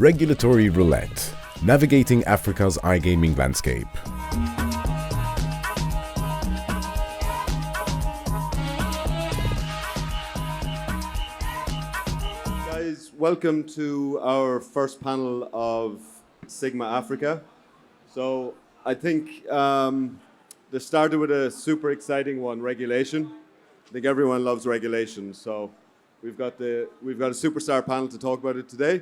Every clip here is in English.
Regulatory Roulette, navigating Africa's iGaming landscape. Guys, welcome to our first panel of Sigma Africa. So I think this started with a super exciting one, regulation. I think everyone loves regulation, so we've got a superstar panel to talk about it today.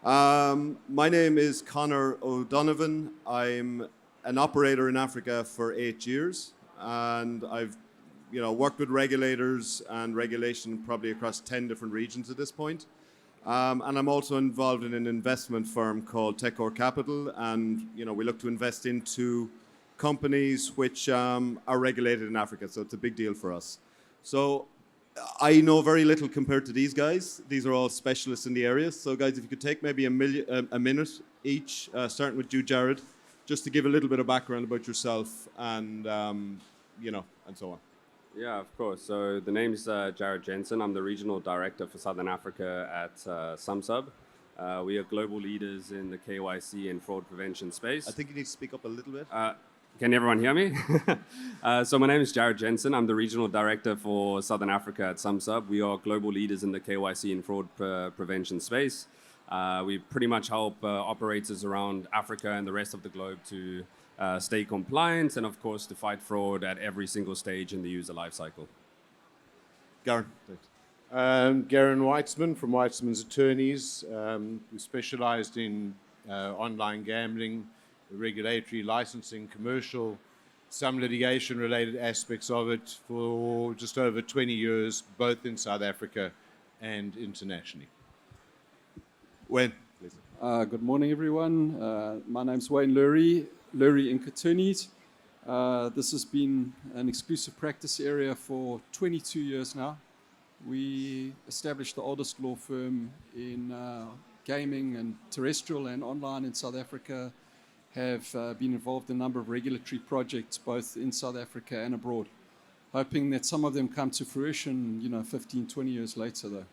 My name is Conor O'Donovan. I'm an operator in Africa for 8 years, and I've worked with regulators and regulation probably across 10 different regions at this point. And I'm also involved in an investment firm called Tekkorp Capital, and we look to invest into companies which are regulated in Africa, so it's a big deal for us. So I know very little compared to these guys. These are all specialists in the area. So guys, if you could take maybe a minute each, starting with you, Jarryd, just to give a little bit of background about yourself and and so on. Yeah, of course. So the name's Jarryd Jensen. I'm the regional director for Southern Africa at Sumsub. We are global leaders in the KYC and fraud prevention space. I think you need to speak up a little bit. Can everyone hear me? So my name is Jarryd Jensen. I'm the regional director for Southern Africa at Sumsub. We are global leaders in the KYC and fraud prevention space. We pretty much help operators around Africa and the rest of the globe to stay compliant and, of course, to fight fraud at every single stage in the user lifecycle. Garron. Garron Whitesman from Whitesmans Attorneys. We specialized in online gambling, regulatory licensing, commercial, some litigation-related aspects of it for just over 20 years, both in South Africa and internationally. Wayne, please. Good morning, everyone. My name's Wayne Lurie Inc. Attorneys. This has been an exclusive practice area for 22 years now. We established the oldest law firm in gaming and terrestrial and online in South Africa, have been involved in a number of regulatory projects, both in South Africa and abroad, hoping that some of them come to fruition, 15, 20 years later, though.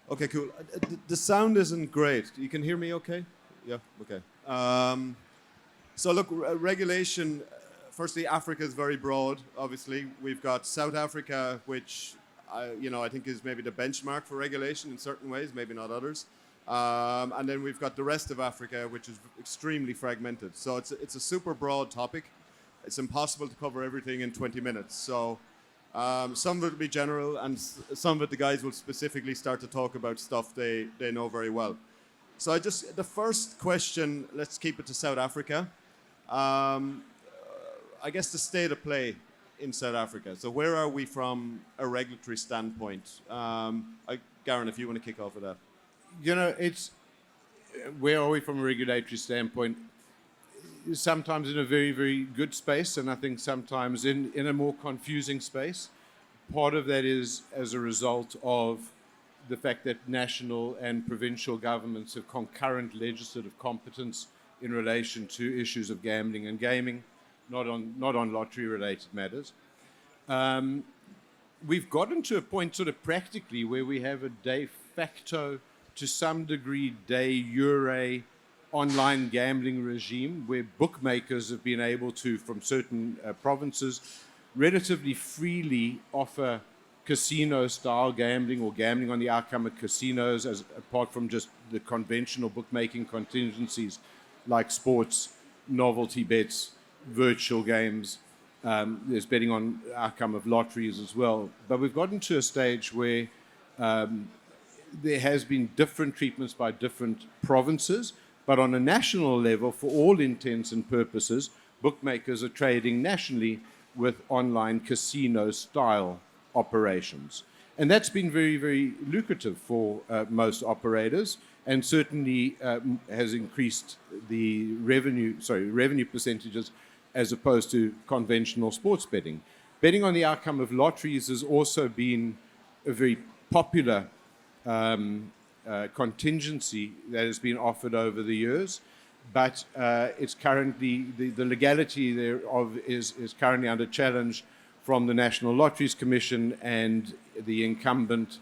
Okay, cool. The sound isn't great. You can hear me okay? Yeah, okay. So look, regulation, firstly, Africa is very broad, obviously. We've got South Africa, which, I think is maybe the benchmark for regulation in certain ways, maybe not others. And then we've got the rest of Africa, which is extremely fragmented. So it's a super broad topic. It's impossible to cover everything in 20 minutes. So some of it will be general, and some of it the guys will specifically start to talk about stuff they know very well. So the first question, let's keep it to South Africa. I guess the state of play in South Africa. So where are we from a regulatory standpoint? Garron, if you want to kick off with that. Where are we from a regulatory standpoint? Sometimes in a very, very good space, and I think sometimes in a more confusing space. Part of that is as a result of the fact that national and provincial governments have concurrent legislative competence in relation to issues of gambling and gaming, not on lottery-related matters. We've gotten to a point sort of practically where we have a de facto, to some degree, de jure online gambling regime where bookmakers have been able to, from certain provinces, relatively freely offer casino-style gambling or gambling on the outcome of casinos, as apart from just the conventional bookmaking contingencies like sports, novelty bets, virtual games. There's betting on outcome of lotteries as well. But we've gotten to a stage where there has been different treatments by different provinces, but on a national level, for all intents and purposes, bookmakers are trading nationally with online casino-style operations. And that's been very, very lucrative for most operators, and certainly has increased the revenue percentages as opposed to conventional sports betting. Betting on the outcome of lotteries has also been a very popular contingency that has been offered over the years, but it's currently, the legality thereof is currently under challenge from the National Lotteries Commission and the incumbent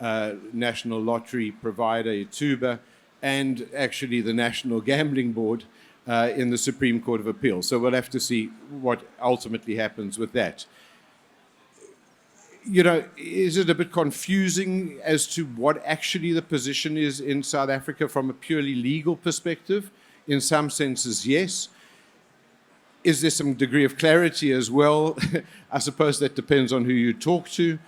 national lottery provider, Ituba, and actually the National Gambling Board in the Supreme Court of Appeal. So we'll have to see what ultimately happens with that. You know, is it a bit confusing as to what actually the position is in South Africa from a purely legal perspective? In some senses, yes. Is there some degree of clarity as well? I suppose that depends on who you talk to.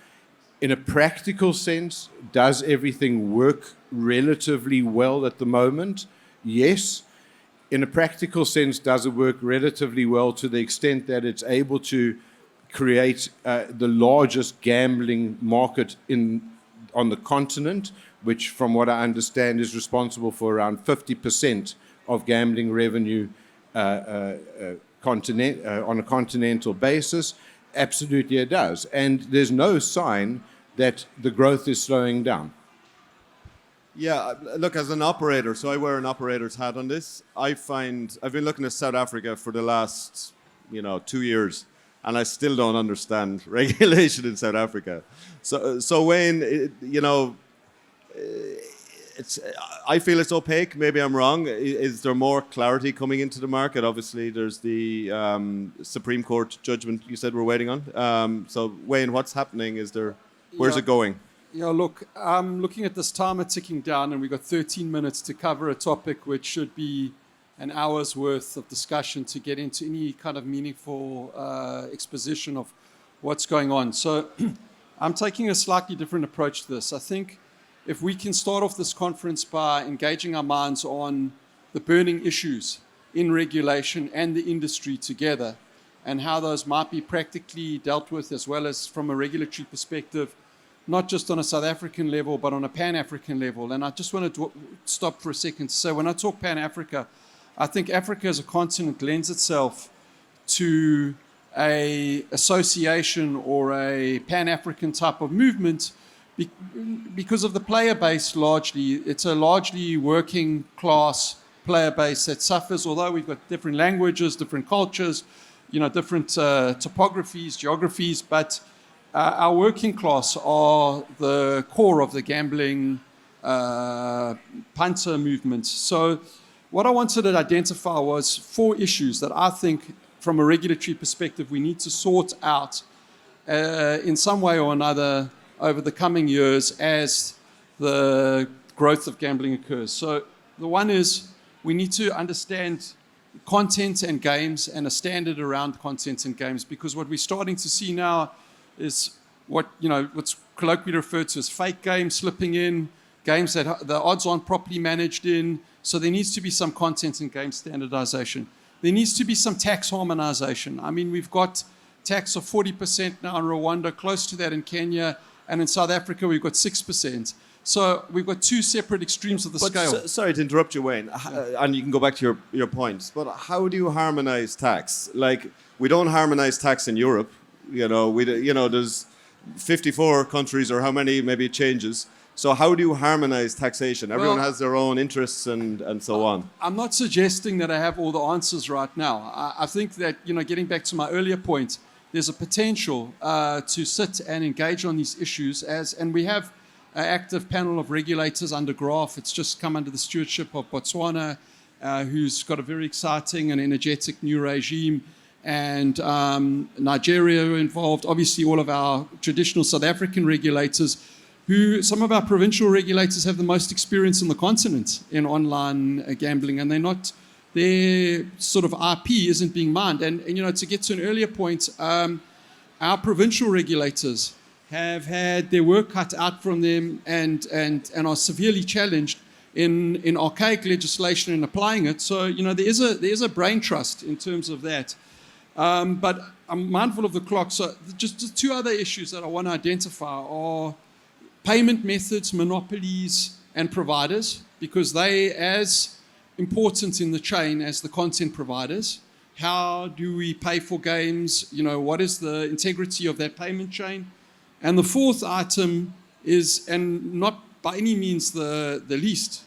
In a practical sense, does everything work relatively well at the moment? Yes. In a practical sense, does it work relatively well to the extent that it's able to create the largest gambling market on the continent, which, from what I understand, is responsible for around 50% of gambling revenue on a continental basis? Absolutely it does. And there's no sign that the growth is slowing down. Yeah, look, as an operator, so I wear an operator's hat on this. I've been looking at South Africa for the last, 2 years, and I still don't understand regulation in South Africa. So Wayne, I feel it's opaque. Maybe I'm wrong. Is there more clarity coming into the market? Obviously, there's the Supreme Court judgment you said we're waiting on. So Wayne, what's happening? Where's it going? Yeah, look, I'm looking at this timer ticking down, and we've got 13 minutes to cover a topic which should be an hour's worth of discussion to get into any kind of meaningful exposition of what's going on. So I'm taking a slightly different approach to this. I think if we can start off this conference by engaging our minds on the burning issues in regulation and the industry together, and how those might be practically dealt with, as well as from a regulatory perspective, not just on a South African level, but on a Pan-African level. And I just want to stop for a second to say, when I talk Pan-Africa, I think Africa as a continent lends itself to a association or a Pan-African type of movement because of the player base largely. It's a largely working class player base that suffers, although we've got different languages, different cultures, different topographies, geographies, but our working class are the core of the gambling punter movement. So what I wanted to identify was 4 issues that I think, from a regulatory perspective, we need to sort out in some way or another over the coming years as the growth of gambling occurs. So the one is we need to understand content and games and a standard around content and games, because what we're starting to see now is what's colloquially referred to as fake games slipping in, games that the odds aren't properly managed in. So there needs to be some content and game standardization. There needs to be some tax harmonization. I mean, we've got tax of 40% now in Rwanda, close to that in Kenya, and in South Africa we've got 6%. So we've got 2 separate extremes of the scale. Sorry to interrupt you, Wayne, and you can go back to your points, but how do you harmonize tax? Like, we don't harmonize tax in Europe. There's 54 countries, or how many, maybe it changes. So how do you harmonize taxation? Everyone has their own interests and so on. I'm not suggesting that I have all the answers right now. I think that, getting back to my earlier point, there's a potential to sit and engage on these issues and we have an active panel of regulators under GRAF. It's just come under the stewardship of Botswana, who's got a very exciting and energetic new regime, and Nigeria are involved. Obviously, all of our traditional South African regulators, some of our provincial regulators have the most experience on the continent in online gambling, and their sort of IP isn't being mined. And to get to an earlier point, our provincial regulators have had their work cut out from them and are severely challenged in archaic legislation and applying it. So there is a brain trust in terms of that. But I'm mindful of the clock. So just 2 other issues that I want to identify are payment methods, monopolies, and providers, because they as important in the chain as the content providers. How do we pay for games? What is the integrity of that payment chain? And the 4th item is, and not by any means the least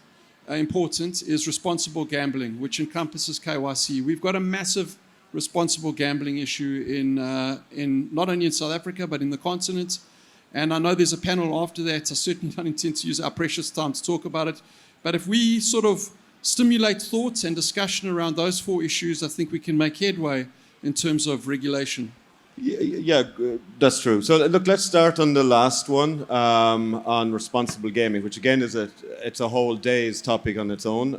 important, is responsible gambling, which encompasses KYC. We've got a massive responsible gambling issue in not only in South Africa, but in the continent. And I know there's a panel after that. I certainly don't intend to use our precious time to talk about it. But if we sort of stimulate thoughts and discussion around those 4 issues, I think we can make headway in terms of regulation. Yeah, that's true. So look, let's start on the last one, on responsible gaming, which again is it's a whole day's topic on its own,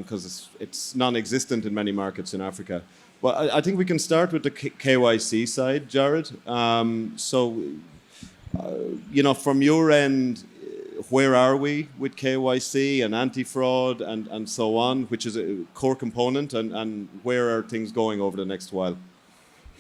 because it's non-existent in many markets in Africa. But I think we can start with the KYC side, Jarryd. From your end, where are we with KYC and anti-fraud and so on, which is a core component, and where are things going over the next while?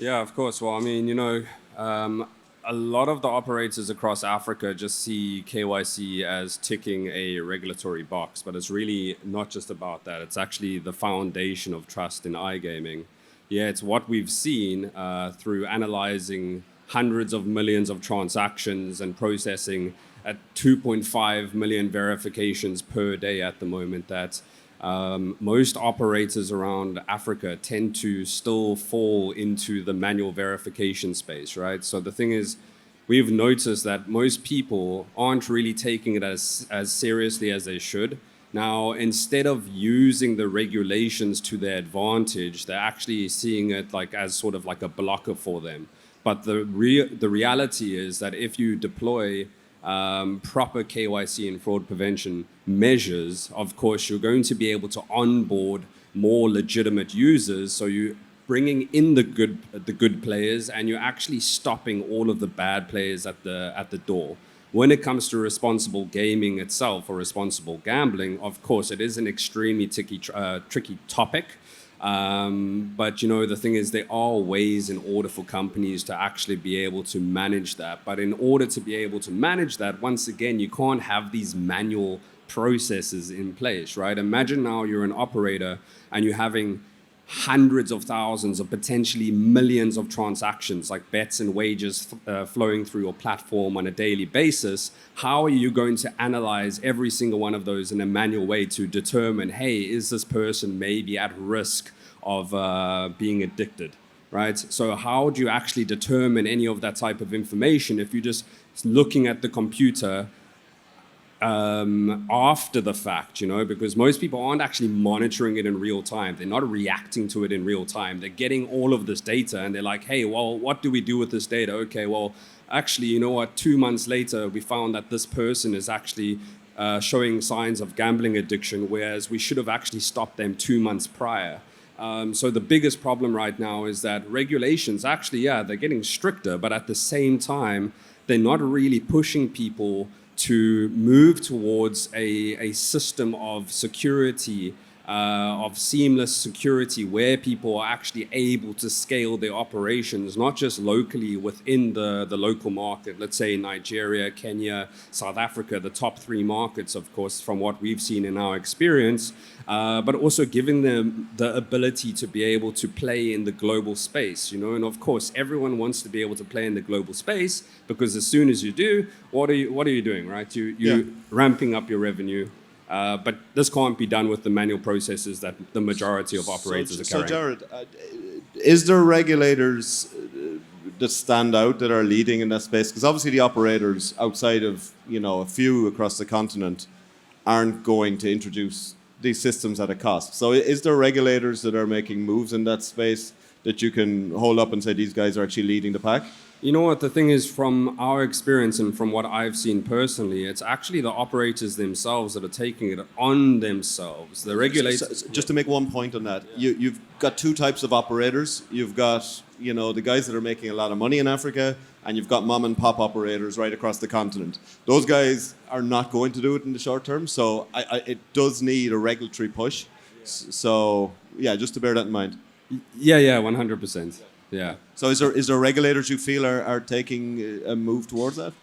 Yeah, of course. Well, I mean, a lot of the operators across Africa just see KYC as ticking a regulatory box, but it's really not just about that. It's actually the foundation of trust in iGaming. Yeah, it's what we've seen through analyzing hundreds of millions of transactions and processing at 2.5 million verifications per day at the moment, that most operators around Africa tend to still fall into the manual verification space, right? So the thing is, we've noticed that most people aren't really taking it as seriously as they should. Now, instead of using the regulations to their advantage, they're actually seeing it as sort of like a blocker for them. But the reality is that if you deploy proper KYC and fraud prevention measures, of course, you're going to be able to onboard more legitimate users. So you're bringing in the good players, and you're actually stopping all of the bad players at the door. When it comes to responsible gaming itself or responsible gambling, of course, it is an extremely tricky topic. But the thing is, there are ways in order for companies to actually be able to manage that. But in order to be able to manage that, once again, you can't have these manual processes in place, right? Imagine now you're an operator and you're having hundreds of thousands or potentially millions of transactions, like bets and wagers flowing through your platform on a daily basis. How are you going to analyze every single one of those in a manual way to determine, hey, is this person maybe at risk of being addicted, right? So how do you actually determine any of that type of information if you're just looking at the computer after the fact, because most people aren't actually monitoring it in real time. They're not reacting to it in real time. They're getting all of this data and they're like, hey, well, what do we do with this data? Okay, well, actually, you know what? 2 months later, we found that this person is actually showing signs of gambling addiction, whereas we should have actually stopped them 2 months prior. So the biggest problem right now is that regulations actually, they're getting stricter, but at the same time, they're not really pushing people to move towards a system of security, of seamless security, where people are actually able to scale their operations, not just locally within the local market. Let's say Nigeria, Kenya, South Africa, the top 3 markets, of course, from what we've seen in our experience, but also giving them the ability to be able to play in the global space, and of course, everyone wants to be able to play in the global space, because as soon as you do, what are you doing, right? You're ramping up your revenue. But this can't be done with the manual processes that the majority of operators are carrying. So, Jarryd, is there regulators that stand out that are leading in that space? Because obviously the operators outside of a few across the continent aren't going to introduce these systems at a cost. So is there regulators that are making moves in that space that you can hold up and say these guys are actually leading the pack? You know what, the thing is, from our experience and from what I've seen personally, it's actually the operators themselves that are taking it on themselves. The regulators... Just to make one point on that, you've got 2 types of operators. You've got, the guys that are making a lot of money in Africa, and you've got mom and pop operators right across the continent. Those guys are not going to do it in the short term, so it does need a regulatory push. So, just to bear that in mind. Yeah, 100%. Yeah. So is there regulators you feel are taking a move towards that?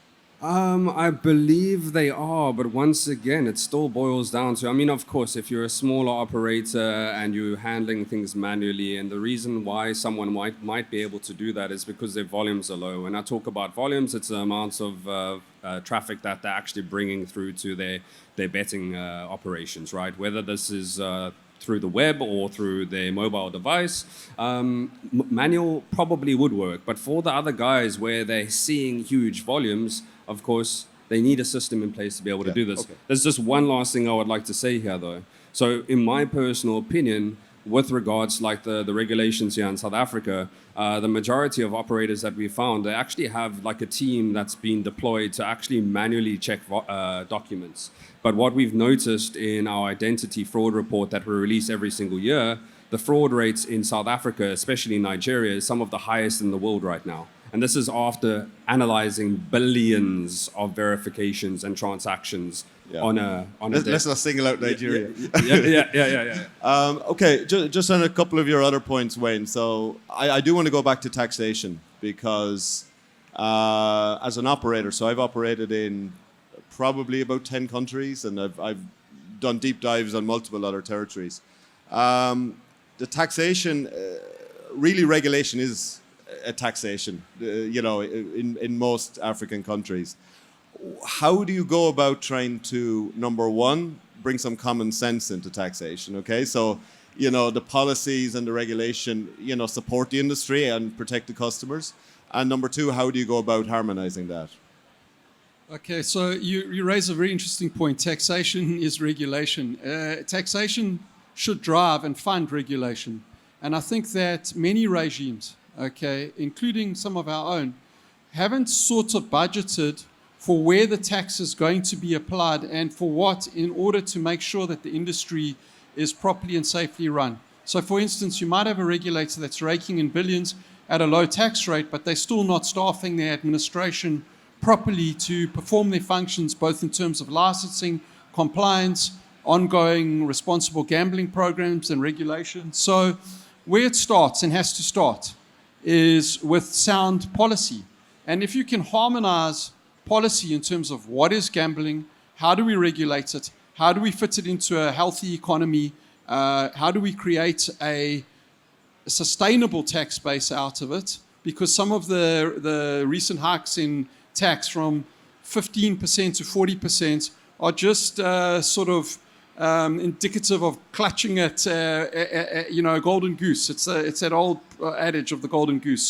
I believe they are, but once again, it still boils down to, of course, if you're a smaller operator and you're handling things manually, and the reason why someone might be able to do that is because their volumes are low. When I talk about volumes, it's the amounts of traffic that they're actually bringing through to their betting operations, right? Whether this is through the web or through their mobile device, manual probably would work. But for the other guys where they're seeing huge volumes, of course, they need a system in place to be able to do this. Okay. There's just one last thing I would like to say here, though. So in my personal opinion, with regards like the regulations here in South Africa, the majority of operators that we found, they actually have like a team that's been deployed to actually manually check documents. But what we've noticed in our identity fraud report that we release every single year, the fraud rates in South Africa, especially in Nigeria, is some of the highest in the world right now. And this is after analyzing billions of verifications and transactions on a Let's not single out Nigeria. Yeah. Okay, just on a couple of your other points, Wayne. So I do want to go back to taxation because as an operator, so I've operated in probably about 10 countries and I've done deep dives on multiple other territories. The taxation, really regulation is a taxation, in most African countries. How do you go about trying to, number one, bring some common sense into taxation, okay? So, the policies and the regulation, support the industry and protect the customers. And number two, how do you go about harmonizing that? Okay, so you raise a very interesting point. Taxation is regulation. Taxation should drive and fund regulation. And I think that many regimes, okay, including some of our own, haven't sort of budgeted for where the tax is going to be applied and for what, in order to make sure that the industry is properly and safely run. So, for instance, you might have a regulator that's raking in billions at a low tax rate, but they're still not staffing their administration properly to perform their functions, both in terms of licensing, compliance, ongoing responsible gambling programs and regulations. So where it starts and has to start is with sound policy. And if you can harmonize policy in terms of what is gambling, how do we regulate it, how do we fit it into a healthy economy, how do we create a sustainable tax base out of it, because some of the recent hikes in tax from 15% to 40% are just indicative of clutching at a golden goose. It's that old adage of the golden goose.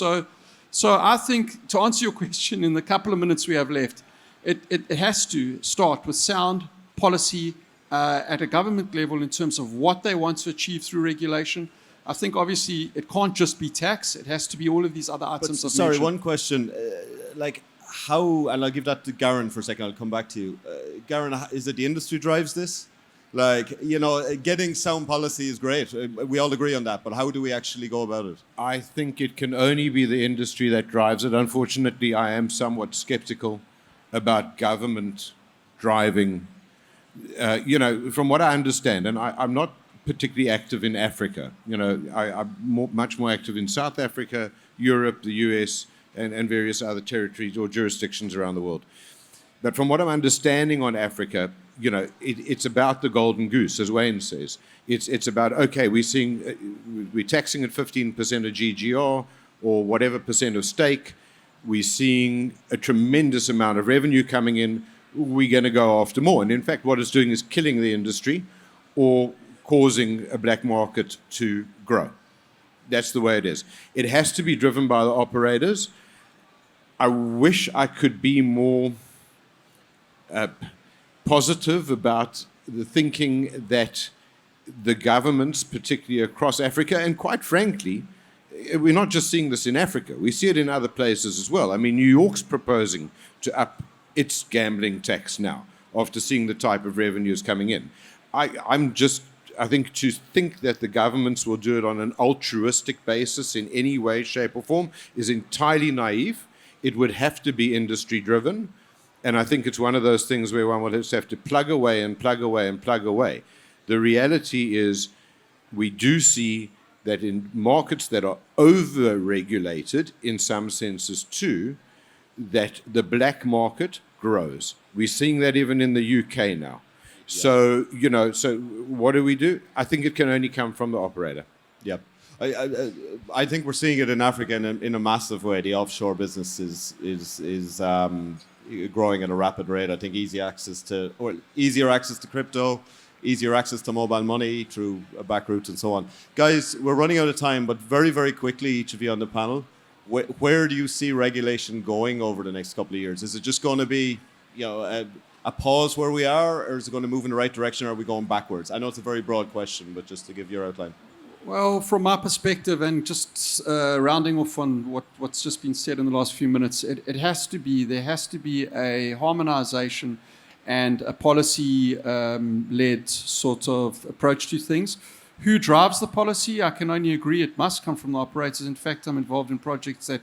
So I think, to answer your question in the couple of minutes we have left, it has to start with sound policy at a government level in terms of what they want to achieve through regulation. I think obviously it can't just be tax. It has to be all of these other items. But, sorry, one question. How, and I'll give that to Garron for a second, I'll come back to you. Garron, is it the industry drives this? Getting sound policy is great. We all agree on that, but how do we actually go about it? I think it can only be the industry that drives it. Unfortunately, I am somewhat skeptical about government driving. From what I understand, and I'm not particularly active in Africa. I'm much more active in South Africa, Europe, the US, and various other territories or jurisdictions around the world. But from what I'm understanding on Africa, it's about the golden goose, as Wayne says. It's about, okay, we're taxing at 15% of GGR or whatever percent of stake. We're seeing a tremendous amount of revenue coming in. We're going to go after more. And in fact, what it's doing is killing the industry or causing a black market to grow. That's the way it is. It has to be driven by the operators. I wish I could be more positive about the thinking that the governments, particularly across Africa, and quite frankly, we're not just seeing this in Africa. We see it in other places as well. I mean, New York's proposing to up its gambling tax now after seeing the type of revenues coming in. I think to think that the governments will do it on an altruistic basis in any way, shape, or form is entirely naive. It would have to be industry-driven. And I think it's one of those things where one will just have to plug away and plug away and plug away. The reality is we do see that in markets that are over-regulated, in some senses too, that the black market grows. We're seeing that even in the UK now. So, so what do? I think it can only come from the operator. Yep. I think we're seeing it in Africa in a massive way. The offshore business is growing at a rapid rate. I think easier access to crypto, easier access to mobile money through back routes and so on. Guys, we're running out of time, but very, very quickly, each of you on the panel, where do you see regulation going over the next couple of years? Is it just going to be, a pause where we are, or is it going to move in the right direction, or are we going backwards? I know it's a very broad question, but just to give your outline. Well, from my perspective, and just rounding off on what's just been said in the last few minutes, there has to be a harmonization and a policy-led sort of approach to things. Who drives the policy? I can only agree it must come from the operators. In fact, I'm involved in projects that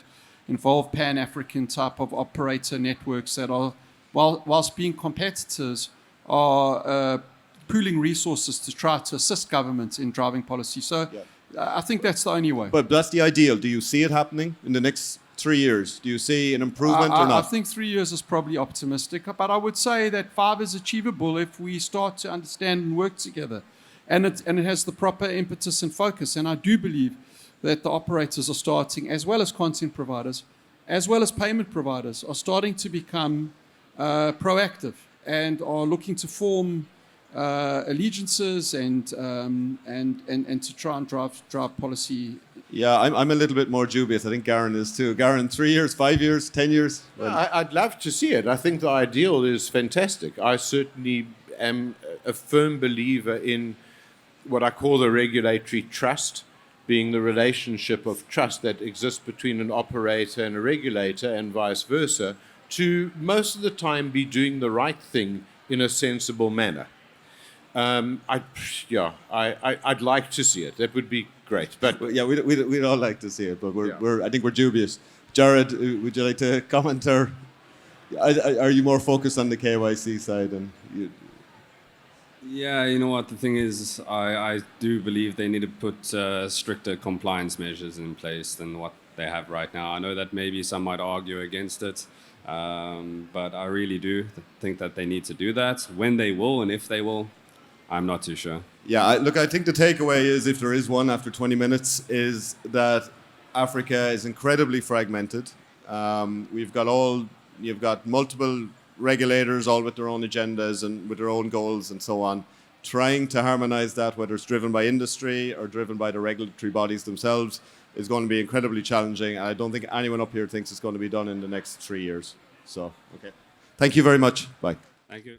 involve Pan-African type of operator networks that are, whilst being competitors, are pooling resources to try to assist governments in driving policy. So I think that's the only way. But that's the ideal. Do you see it happening in the next 3 years? Do you see an improvement or not? I think 3 years is probably optimistic, but I would say that 5 is achievable if we start to understand and work together. And it has the proper impetus and focus. And I do believe that the operators are starting, as well as content providers, as well as payment providers, are starting to become proactive and are looking to form allegiances and to try and drive policy. Yeah, I'm a little bit more dubious. I think Garron is too. Garron, 3 years, 5 years, 10 years? I'd love to see it. I think the ideal is fantastic. I certainly am a firm believer in what I call the regulatory trust, being the relationship of trust that exists between an operator and a regulator and vice versa, to most of the time be doing the right thing in a sensible manner. I'd like to see it. That would be great. But yeah, we'd all like to see it, but I think we're dubious. Jarryd, would you like to comment, or are you more focused on the KYC side? Yeah, you know what, the thing is, I do believe they need to put stricter compliance measures in place than what they have right now. I know that maybe some might argue against it, but I really do think that they need to do that. When they will and if they will, I'm not too sure. Yeah, I think the takeaway is, if there is one after 20 minutes, is that Africa is incredibly fragmented. You've got multiple regulators, all with their own agendas and with their own goals and so on. Trying to harmonize that, whether it's driven by industry or driven by the regulatory bodies themselves, is going to be incredibly challenging. And I don't think anyone up here thinks it's going to be done in the next 3 years. So, okay. Thank you very much. Bye. Thank you.